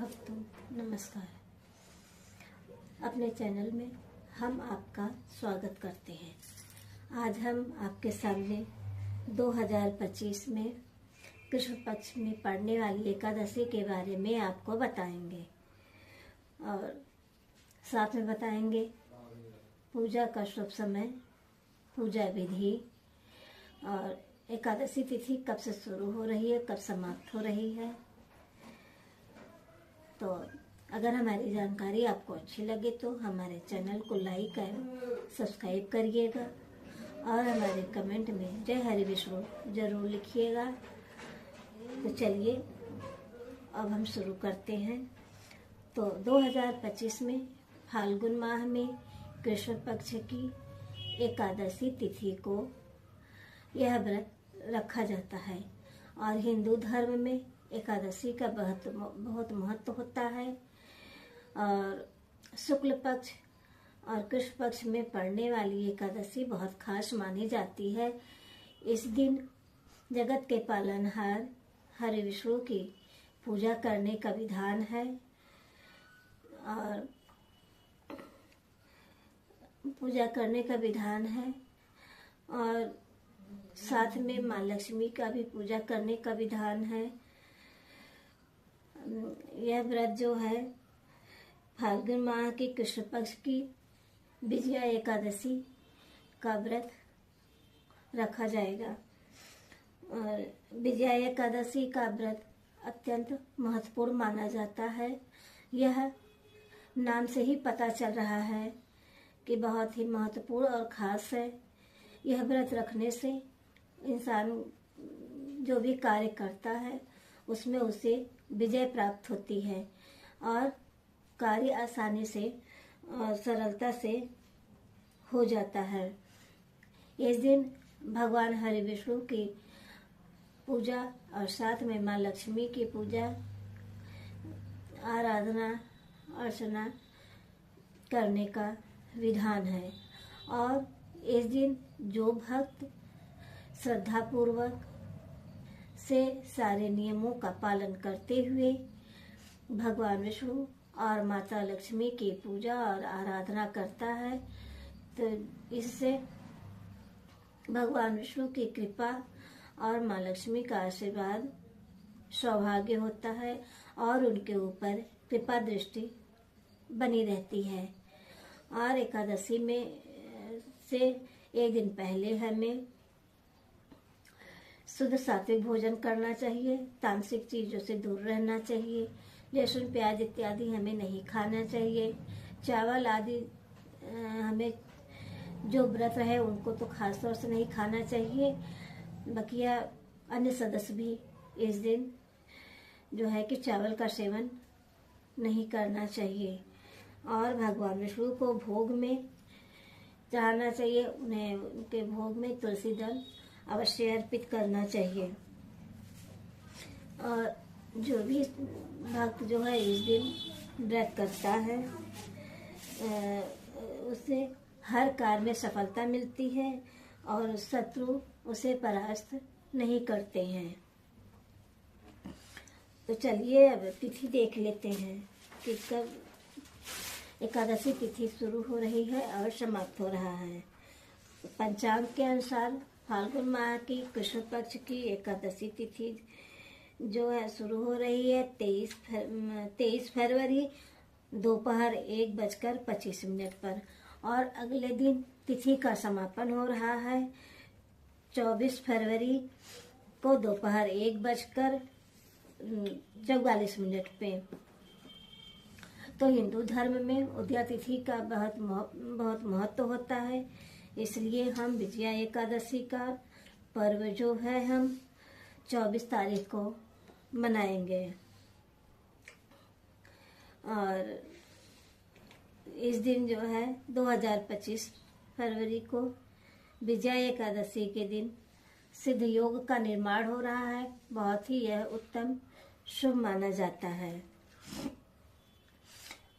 भक्तों नमस्कार। अपने चैनल में हम आपका स्वागत करते हैं। आज हम आपके सामने 2025 में कृष्ण पक्ष में पड़ने वाली एकादशी के बारे में आपको बताएंगे और साथ में बताएंगे पूजा का शुभ समय, पूजा विधि और एकादशी तिथि कब से शुरू हो रही है, कब समाप्त हो रही है। तो अगर हमारी जानकारी आपको अच्छी लगे तो हमारे चैनल को लाइक और सब्सक्राइब करिएगा और हमारे कमेंट में जय हरि विष्णु जरूर लिखिएगा। तो चलिए अब हम शुरू करते हैं। तो 2025 में फाल्गुन माह में कृष्ण पक्ष की एकादशी तिथि को यह व्रत रखा जाता है और हिंदू धर्म में एकादशी का बहुत महत्व होता है। और शुक्ल पक्ष और कृष्ण पक्ष में पड़ने वाली एकादशी बहुत खास मानी जाती है। इस दिन जगत के पालनहार हरि विष्णु की पूजा करने का विधान है और साथ में माँ लक्ष्मी का भी पूजा करने का विधान है। यह व्रत जो है फाल्गुन माह की कृष्ण पक्ष की विजया एकादशी का व्रत रखा जाएगा और विजया एकादशी का व्रत अत्यंत महत्वपूर्ण माना जाता है। यह नाम से ही पता चल रहा है कि बहुत ही महत्वपूर्ण और खास है। यह व्रत रखने से इंसान जो भी कार्य करता है उसमें उसे विजय प्राप्त होती है और कार्य आसानी से और सरलता से हो जाता है। इस दिन भगवान हरि विष्णु की पूजा और साथ में माँ लक्ष्मी की पूजा आराधना अर्चना करने का विधान है और इस दिन जो भक्त श्रद्धापूर्वक से सारे नियमों का पालन करते हुए भगवान विष्णु और माता लक्ष्मी की पूजा और आराधना करता है तो इससे भगवान विष्णु की कृपा और माँ लक्ष्मी का आशीर्वाद सौभाग्य होता है और उनके ऊपर कृपा दृष्टि बनी रहती है। और एकादशी में से एक दिन पहले हमें शुद्ध सात्विक भोजन करना चाहिए, तामसिक चीजों से दूर रहना चाहिए, लहसुन प्याज इत्यादि हमें नहीं खाना चाहिए, चावल आदि हमें जो व्रत है उनको तो खास तौर से नहीं खाना चाहिए। बकिया अन्य सदस्य भी इस दिन जो है कि चावल का सेवन नहीं करना चाहिए और भगवान विष्णु को भोग में चढ़ाना चाहिए। उन्हें उनके भोग में तुलसी दल अवश्य अर्पित करना चाहिए। और जो भी भक्त जो है इस दिन व्रत करता है उसे हर कार्य में सफलता मिलती है और शत्रु उसे परास्त नहीं करते हैं। तो चलिए अब तिथि देख लेते हैं कि कब एकादशी तिथि शुरू हो रही है और समाप्त हो रहा है। पंचांग के अनुसार फाल्गुन माह की कृष्ण पक्ष की एकादशी तिथि जो है शुरू हो रही है 23 फरवरी दोपहर 1:25 पर और अगले दिन तिथि का समापन हो रहा है 24 फरवरी को दोपहर 1:44 पे। तो हिंदू धर्म में उदया तिथि का बहुत महत्व होता है, इसलिए हम विजया एकादशी का पर्व जो है हम 24 तारीख को मनाएंगे। और इस दिन जो है 2025 फरवरी को विजया एकादशी के दिन सिद्ध योग का निर्माण हो रहा है। बहुत ही यह उत्तम शुभ माना जाता है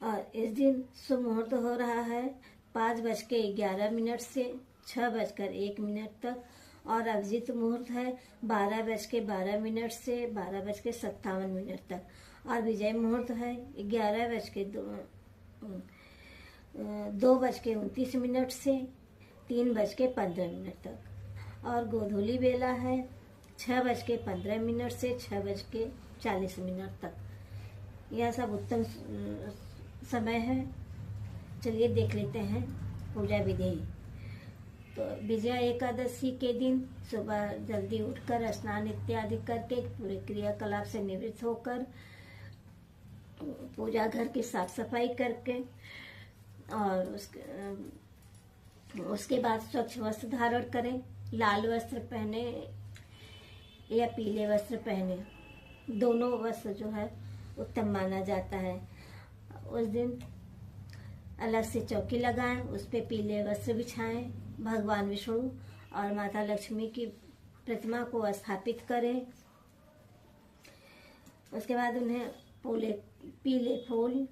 और इस दिन शुभ मुहूर्त हो रहा है 5:11 से 6:01 तक और अभिजीत मुहूर्त है 12:12 से 12:57 तक और विजय मुहूर्त है 2:29 से 3:15 तक। और गोधूली बेला है 6:15 से 6:40 तक। यह सब उत्तम समय है। चलिए देख लेते हैं पूजा विधि। तो विजया एकादशी के दिन सुबह जल्दी उठकर स्नान इत्यादि करके पूरे क्रियाकलाप से निवृत्त होकर पूजा घर की साफ सफाई करके और उसके बाद स्वच्छ वस्त्र धारण करें। लाल वस्त्र पहने या पीले वस्त्र पहने, दोनों वस्त्र जो है उत्तम माना जाता है। उस दिन अलग से चौकी लगाएं, उस पे पीले वस्त्र बिछाएं, भगवान विष्णु और माता लक्ष्मी की प्रतिमा को स्थापित करें। उसके बाद उन्हें पीले फूल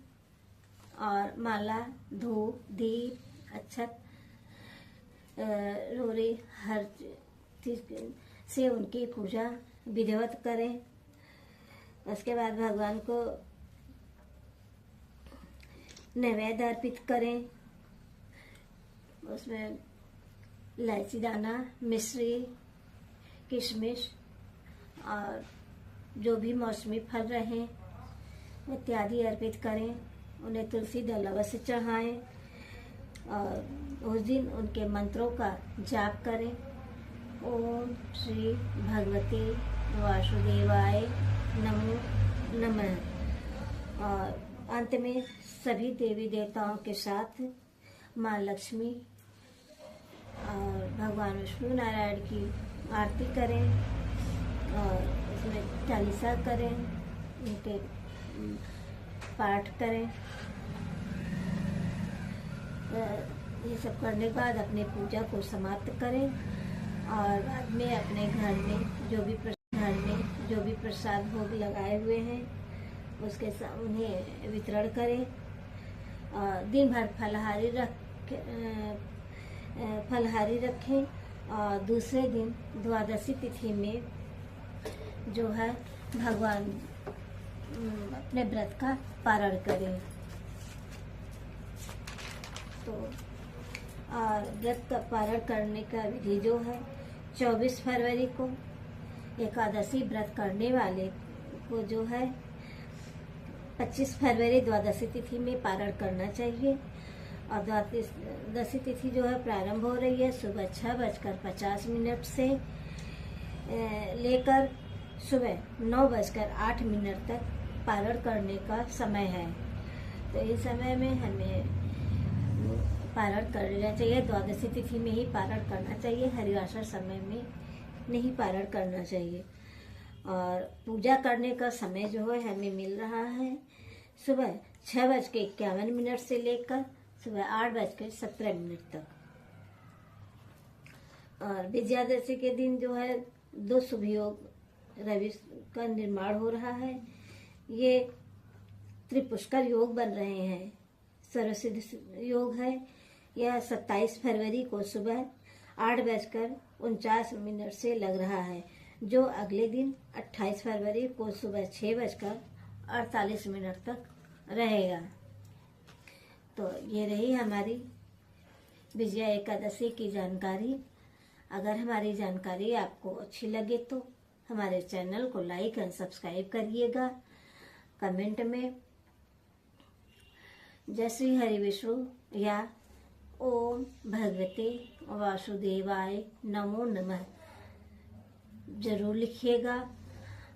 और माला, धूप, दीप, अक्षत, रोरी हर चीज से उनकी पूजा विधिवत करें। उसके बाद भगवान को नैवेद्य अर्पित करें। उसमें इलायची दाना, मिश्री, किशमिश और जो भी मौसमी फल रहें इत्यादि अर्पित करें। उन्हें तुलसी दल अवश्य चढ़ाएं और उस दिन उनके मंत्रों का जाप करें। ओम श्री भगवते वासुदेवाय नमो नमः। और अंत में सभी देवी देवताओं के साथ माँ लक्ष्मी और भगवान विष्णु नारायण की आरती करें और उसमें चालीसा करें, उनके पाठ करें। ये सब करने के बाद अपने पूजा को समाप्त करें और बाद में अपने घर में जो भी प्रसाद भोग लगाए हुए हैं उसके उन्हें वितरण करें। और दिन भर फलहारी रखें और दूसरे दिन द्वादशी तिथि में जो है भगवान अपने व्रत का पारण करें। तो और व्रत का पारण करने का विधि जो है 24 फरवरी को एकादशी व्रत करने वाले को जो है 25 फरवरी द्वादशी तिथि में पारण करना चाहिए। और द्वादशी तिथि जो है प्रारंभ हो रही है सुबह 6:50 से लेकर सुबह 9:08 तक पारण करने का समय है। तो इस समय में हमें पारण करना चाहिए। द्वादशी तिथि में ही पारण करना चाहिए, हरिवासर समय में नहीं पारण करना चाहिए। और पूजा करने का समय जो है हमें मिल रहा है सुबह 6:51 से लेकर सुबह 8:17 तक। और विजयादशमी के दिन जो है 2 शुभ योग रवि का निर्माण हो रहा है। ये त्रिपुष्कर योग बन रहे हैं। सर्वसिद्ध योग है। यह 27 फरवरी को सुबह 8:49 से लग रहा है, जो अगले दिन 28 फरवरी को सुबह 6:48 तक रहेगा। तो ये रही हमारी विजया एकादशी की जानकारी। अगर हमारी जानकारी आपको अच्छी लगे तो हमारे चैनल को लाइक एंड सब्सक्राइब करिएगा। कमेंट में जय श्री हरि विष्णु या ओम भगवते वासुदेवाय नमो नमः जरूर लिखिएगा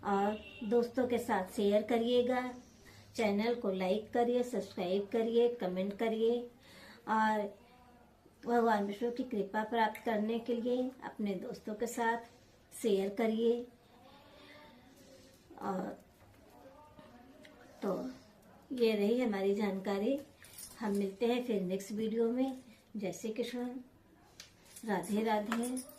और दोस्तों के साथ शेयर करिएगा। चैनल को लाइक करिए, सब्सक्राइब करिए, कमेंट करिए और भगवान विष्णु की कृपा प्राप्त करने के लिए अपने दोस्तों के साथ शेयर करिए। और तो ये रही हमारी जानकारी। हम मिलते हैं फिर नेक्स्ट वीडियो में। जय श्री कृष्ण, राधे राधे।